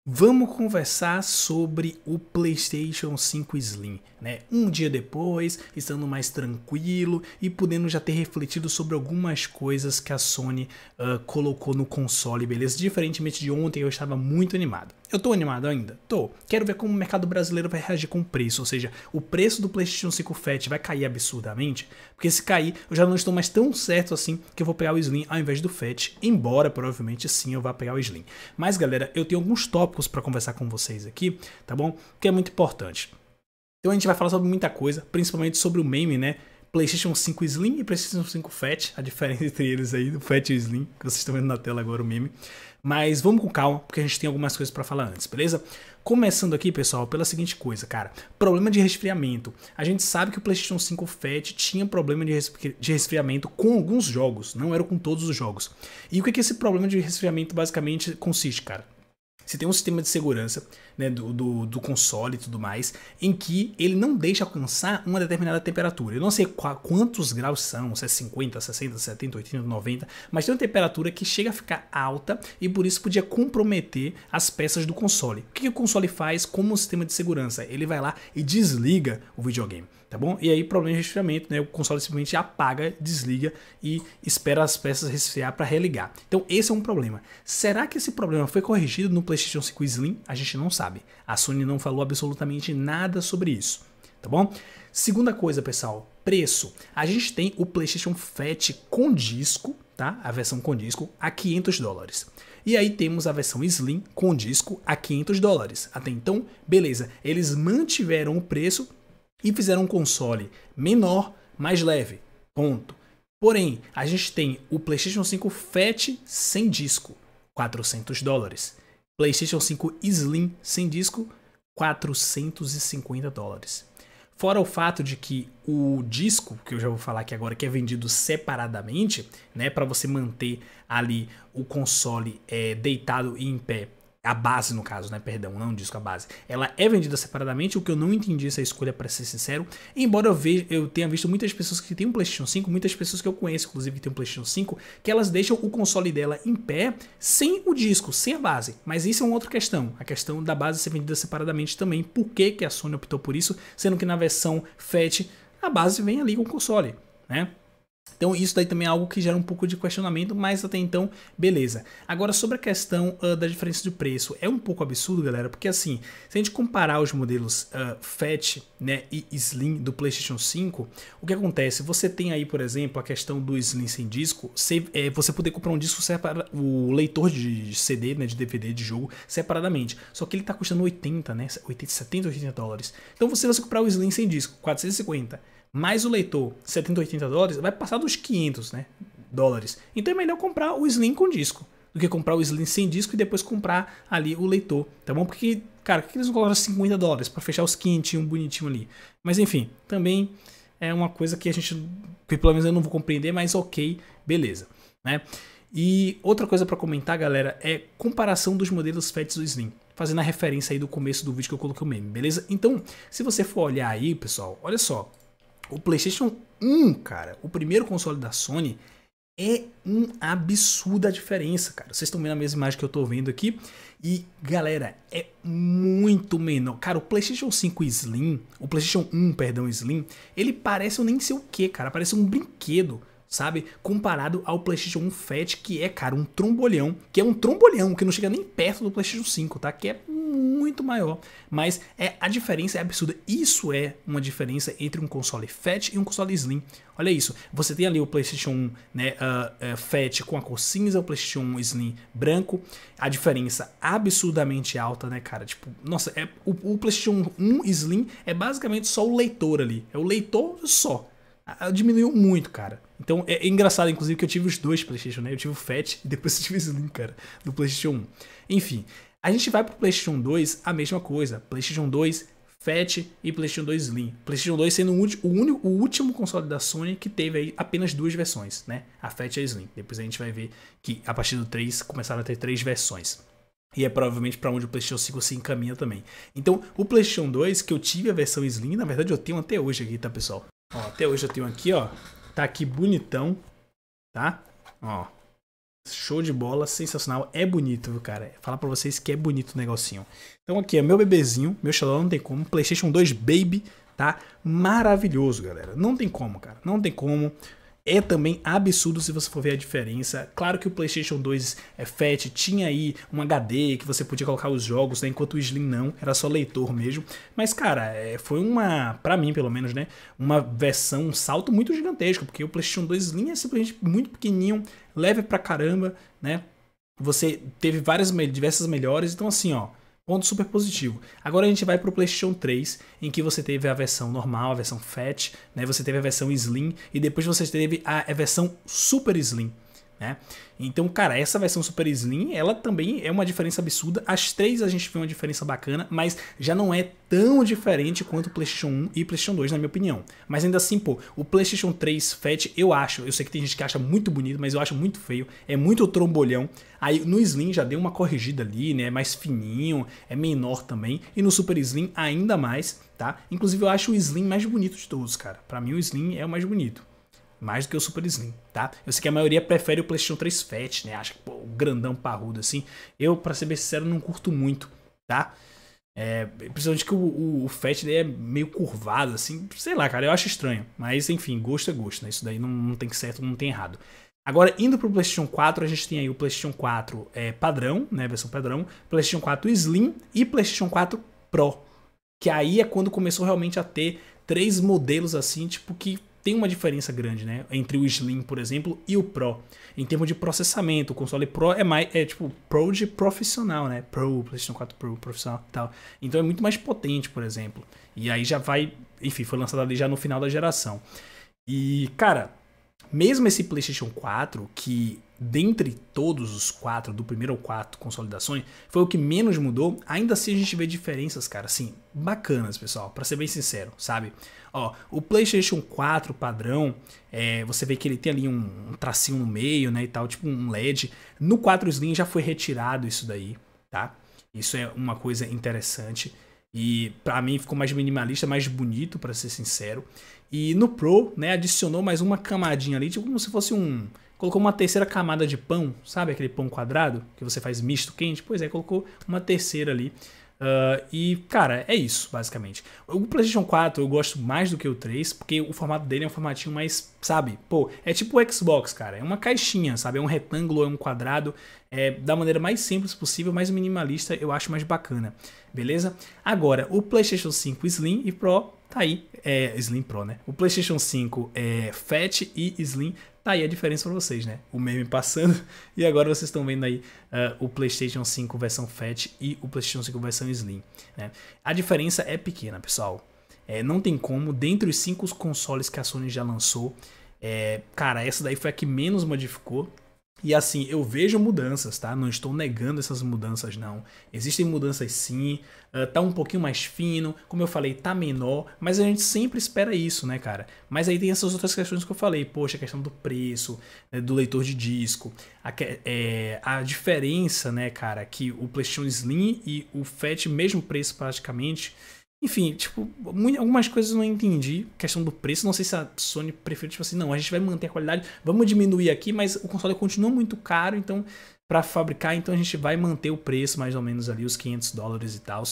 Vamos conversar sobre o PlayStation 5 Slim, né? Um dia depois, estando mais tranquilo e podendo já ter refletido sobre algumas coisas que a Sony colocou no console, beleza? Diferentemente de ontem, eu estava muito animado. Eu tô animado ainda? Tô. Quero ver como o mercado brasileiro vai reagir com o preço, ou seja, o preço do PlayStation 5 Fat vai cair absurdamente, porque se cair, eu já não estou mais tão certo assim que eu vou pegar o Slim ao invés do Fat, embora provavelmente sim eu vá pegar o Slim. Mas galera, eu tenho alguns tópicos para conversar com vocês aqui, tá bom? Que é muito importante. Então a gente vai falar sobre muita coisa, principalmente sobre o meme, né? PlayStation 5 Slim e PlayStation 5 Fat, a diferença entre eles aí, do Fat e o Slim, que vocês estão vendo na tela agora o meme. Mas vamos com calma, porque a gente tem algumas coisas para falar antes, beleza? Começando aqui, pessoal, pela seguinte coisa, cara. Problema de resfriamento. A gente sabe que o PlayStation 5 Fat tinha problema de resfriamento com alguns jogos, não era com todos os jogos. E o que esse problema de resfriamento basicamente consiste, cara? Você tem um sistema de segurança, né, do console e tudo mais, em que ele não deixa alcançar uma determinada temperatura. Eu não sei quantos graus são, se é 50, 60, 70, 80, 90, mas tem uma temperatura que chega a ficar alta e por isso podia comprometer as peças do console. O que o console faz como sistema de segurança? Ele vai lá e desliga o videogame. Tá bom? E aí, problema de resfriamento, né? O console simplesmente apaga, desliga e espera as peças resfriar para religar. Então, esse é um problema. Será que esse problema foi corrigido no PlayStation 5 Slim? A gente não sabe. A Sony não falou absolutamente nada sobre isso. Tá bom? Segunda coisa, pessoal, preço. A gente tem o PlayStation Fat com disco, tá? A versão com disco a $500. E aí temos a versão Slim com disco a $500. Até então, beleza. Eles mantiveram o preço e fizeram um console menor, mais leve, ponto. Porém, a gente tem o PlayStation 5 Fat sem disco, $400. PlayStation 5 Slim sem disco, $450. Fora o fato de que o disco, que eu já vou falar aqui agora, que é vendido separadamente, né, para você manter ali o console deitado e em pé. A base, no caso, né? Perdão, não o disco, a base. Ela é vendida separadamente, o que eu não entendi essa escolha, para ser sincero. Embora eu tenha visto muitas pessoas que têm um PlayStation 5, muitas pessoas que eu conheço, inclusive, que tem um PlayStation 5, que elas deixam o console dela em pé, sem o disco, sem a base. Mas isso é uma outra questão. A questão da base ser vendida separadamente também. Por que a Sony optou por isso? Sendo que na versão Fat, a base vem ali com o console, né? Então isso daí também é algo que gera um pouco de questionamento, mas até então, beleza. Agora sobre a questão da diferença de preço, é um pouco absurdo, galera, porque assim, se a gente comparar os modelos Fat, né, e Slim do PlayStation 5, o que acontece? Você tem aí, por exemplo, a questão do Slim sem disco, você poder comprar um disco separado, o leitor de CD, né, de DVD, de jogo, separadamente. Só que ele tá custando 80, né, 80, 70, $80. Então se você comprar o Slim sem disco, 450, mais o leitor, $70, $80, vai passar dos 500, né, dólares. Então é melhor comprar o Slim com disco do que comprar o Slim sem disco e depois comprar ali o leitor, tá bom? Porque, cara, por que eles não colocaram $50 para fechar os 500 bonitinho ali? Mas enfim, também é uma coisa que a gente, que pelo menos eu não vou compreender, mas ok, beleza, né? E outra coisa para comentar, galera, é comparação dos modelos Fat do Slim, fazendo a referência aí do começo do vídeo que eu coloquei o meme, beleza? Então, se você for olhar aí, pessoal, olha só. O PlayStation 1, cara, o primeiro console da Sony, é um absurda a diferença, cara. Vocês estão vendo a mesma imagem que eu tô vendo aqui. E, galera, é muito menor. Cara, o PlayStation 5 Slim, o PlayStation 1, perdão, Slim, ele parece um nem sei o que, cara. Parece um brinquedo, sabe? Comparado ao PlayStation 1 Fat, que é, cara, um trombolhão. Que é um trombolhão, que não chega nem perto do PlayStation 5, tá? Que é muito maior. Mas a diferença é absurda. Isso é uma diferença entre um console Fat e um console Slim. Olha isso. Você tem ali o PlayStation 1, né, Fat com a cor cinza, o PlayStation 1 Slim branco. A diferença absurdamente alta, né, cara? Tipo, nossa, o PlayStation 1 Slim é basicamente só o leitor ali. É o leitor só. Diminuiu muito, cara. Então é engraçado, inclusive, que eu tive os dois PlayStation, né? Eu tive o Fat e depois eu tive o Slim, cara, do PlayStation 1. Enfim, a gente vai pro PlayStation 2, a mesma coisa. PlayStation 2 Fat e PlayStation 2 Slim. PlayStation 2 sendo o último console da Sony que teve aí apenas duas versões, né? A Fat e a Slim. Depois a gente vai ver que a partir do 3 começaram a ter 3 versões. E é provavelmente para onde o PlayStation 5 se encaminha também. Então, o PlayStation 2, que eu tive a versão Slim, na verdade eu tenho até hoje aqui, tá, pessoal? Ó, até hoje eu tenho aqui, ó. Tá aqui bonitão, tá? Ó. Show de bola, sensacional. É bonito, viu, cara? Falar pra vocês que é bonito o negocinho. Então aqui é meu bebezinho, meu xodó, não tem como. PlayStation 2 Baby, tá? Maravilhoso, galera. Não tem como, cara. Não tem como. É também absurdo se você for ver a diferença. Claro que o PlayStation 2 Fat tinha aí um HD que você podia colocar os jogos, né? Enquanto o Slim não, era só leitor mesmo. Mas, cara, foi uma, pra mim pelo menos, né? Uma versão, um salto muito gigantesco, porque o PlayStation 2 Slim é simplesmente muito pequenininho, leve pra caramba, né? Você teve diversas melhores, então assim, ó. Ponto super positivo. Agora a gente vai para o PlayStation 3, em que você teve a versão normal, a versão Fat, né? Você teve a versão Slim e depois você teve a versão Super Slim, né? Então, cara, essa versão Super Slim, ela também é uma diferença absurda. As três a gente vê uma diferença bacana, mas já não é tão diferente quanto o PlayStation 1 e o PlayStation 2, na minha opinião. Mas ainda assim, pô, o PlayStation 3 Fat, eu sei que tem gente que acha muito bonito, mas eu acho muito feio, é muito trombolhão. Aí no Slim já deu uma corrigida ali, né? É mais fininho, é menor também. E no Super Slim ainda mais, tá? Inclusive eu acho o Slim mais bonito de todos, cara. Pra mim o Slim é o mais bonito. Mais do que o Super Slim, tá? Eu sei que a maioria prefere o PlayStation 3 Fat, né? Acha que, pô, o grandão parrudo assim. Eu, pra ser bem sincero, não curto muito, tá? Principalmente que o Fat é meio curvado, assim. Sei lá, cara, eu acho estranho. Mas, enfim, gosto é gosto, né? Isso daí não tem certo, não tem errado. Agora, indo pro PlayStation 4, a gente tem aí o PlayStation 4 padrão, né? Versão padrão. PlayStation 4 Slim e PlayStation 4 Pro. Que aí é quando começou realmente a ter três modelos assim, tipo, que tem uma diferença grande, né? Entre o Slim, por exemplo, e o Pro. Em termos de processamento, o console Pro é tipo Pro de profissional, né? Pro, PlayStation 4 Pro, profissional e tal. Então é muito mais potente, por exemplo. E aí já vai, enfim, foi lançado ali já no final da geração. E, cara, mesmo esse PlayStation 4, que dentre todos os quatro, do primeiro ao quarto consolidações, foi o que menos mudou, ainda assim a gente vê diferenças, cara, assim, bacanas, pessoal, pra ser bem sincero, sabe? Ó, o PlayStation 4 padrão, você vê que ele tem ali um tracinho no meio, né, e tal, tipo um LED. No 4 Slim já foi retirado isso daí, tá? Isso é uma coisa interessante. E pra mim ficou mais minimalista, mais bonito, pra ser sincero. E no Pro, né, adicionou mais uma camadinha ali, tipo como se fosse colocou uma terceira camada de pão, sabe aquele pão quadrado que você faz misto quente? Pois é, colocou uma terceira ali. E, cara, é isso, basicamente. O PlayStation 4 eu gosto mais do que o 3, porque o formato dele é um formatinho mais, sabe? Pô, é tipo o Xbox, cara. É uma caixinha, sabe? É um retângulo, é um quadrado. Da maneira mais simples possível, mais minimalista, eu acho mais bacana. Beleza? Agora, o PlayStation 5 Slim e Pro tá aí. Slim Pro, né? O PlayStation 5 Fat e Slim. Tá aí a diferença pra vocês, né? O meme passando. E agora vocês estão vendo aí o PlayStation 5 versão Fat e o PlayStation 5 versão Slim, né? A diferença é pequena, pessoal. Não tem como. Dentre os 5 consoles que a Sony já lançou, cara, essa daí foi a que menos modificou. E assim, eu vejo mudanças, tá? Não estou negando essas mudanças, não. Existem mudanças sim, tá um pouquinho mais fino, como eu falei, tá menor, mas a gente sempre espera isso, né, cara? Mas aí tem essas outras questões que eu falei, poxa, a questão do preço, do leitor de disco, a diferença, né, cara, que o PlayStation Slim e o Fat, mesmo preço praticamente. Enfim, tipo, algumas coisas eu não entendi. Questão do preço, não sei se a Sony prefere, tipo assim, não, a gente vai manter a qualidade, vamos diminuir aqui, mas o console continua muito caro, então, pra fabricar, então a gente vai manter o preço mais ou menos ali, os $500 e tal.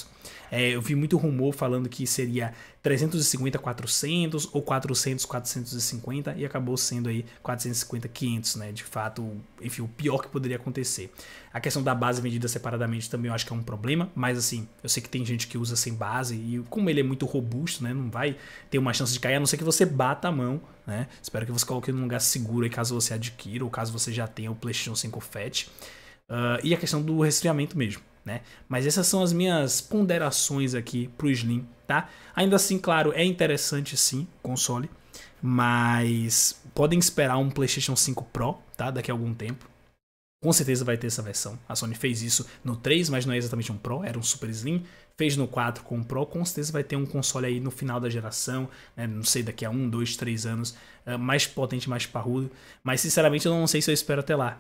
Eu vi muito rumor falando que seria 350, 400 ou 400, 450 e acabou sendo aí 450, 500, né? De fato, enfim, o pior que poderia acontecer. A questão da base vendida separadamente também eu acho que é um problema, mas assim, eu sei que tem gente que usa sem base e como ele é muito robusto, né? Não vai ter uma chance de cair, a não ser que você bata a mão, né? Espero que você coloque num lugar seguro aí caso você adquira ou caso você já tenha o PlayStation 5 Fat. E a questão do resfriamento mesmo, né? Mas essas são as minhas ponderações aqui pro Slim, tá? Ainda assim, claro, é interessante sim, console, mas podem esperar um PlayStation 5 Pro, tá? Daqui a algum tempo. Com certeza vai ter essa versão. A Sony fez isso no 3, mas não é exatamente um Pro, era um Super Slim. Fez no 4 com o Pro, com certeza vai ter um console aí no final da geração, né? Não sei, daqui a 1, 2, 3 anos, mais potente, mais parrudo. Mas sinceramente eu não sei se eu espero até lá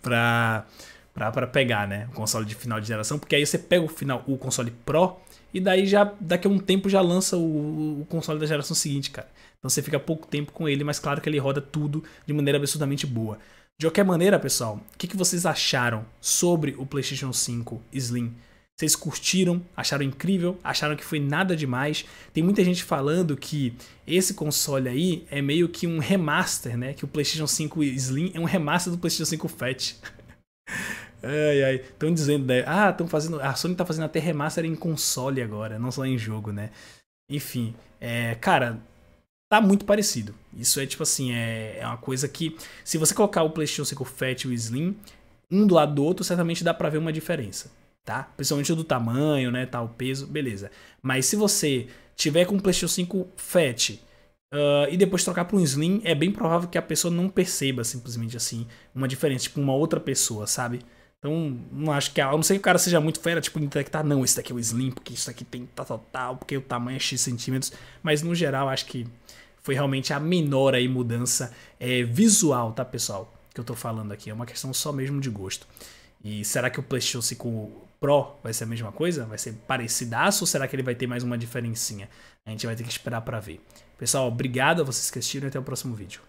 pra pegar, né, o console de final de geração, porque aí você pega o console Pro e daí já daqui a um tempo já lança o console da geração seguinte, cara. Então você fica pouco tempo com ele, mas claro que ele roda tudo de maneira absurdamente boa. De qualquer maneira, pessoal, o que vocês acharam sobre o PlayStation 5 Slim? Vocês curtiram? Acharam incrível? Acharam que foi nada demais? Tem muita gente falando que esse console aí é meio que um remaster, né? Que o PlayStation 5 Slim é um remaster do PlayStation 5 Fat. Ai, ai. Estão dizendo, né? Ah, estão fazendo. A Sony tá fazendo até remaster em console agora, não só em jogo, né? Enfim, cara, tá muito parecido. Isso é tipo assim, é uma coisa que, se você colocar o PlayStation 5 Fat e o Slim, um do lado do outro, certamente dá pra ver uma diferença, tá? Principalmente do tamanho, né, tal, peso, beleza. Mas se você tiver com o PlayStation 5 Fat e depois trocar para um Slim, é bem provável que a pessoa não perceba simplesmente assim uma diferença, tipo uma outra pessoa, sabe? Então, não acho que, a não ser que o cara seja muito fera, tipo, detectar, não, esse daqui é o Slim, porque isso aqui tem tal, porque o tamanho é X centímetros. Mas, no geral, acho que foi realmente a menor aí mudança visual, tá, pessoal? Que eu tô falando aqui. É uma questão só mesmo de gosto. E será que o PlayStation 5 Pro vai ser a mesma coisa? Vai ser parecidaço ou será que ele vai ter mais uma diferencinha? A gente vai ter que esperar pra ver. Pessoal, obrigado a vocês que assistiram e até o próximo vídeo.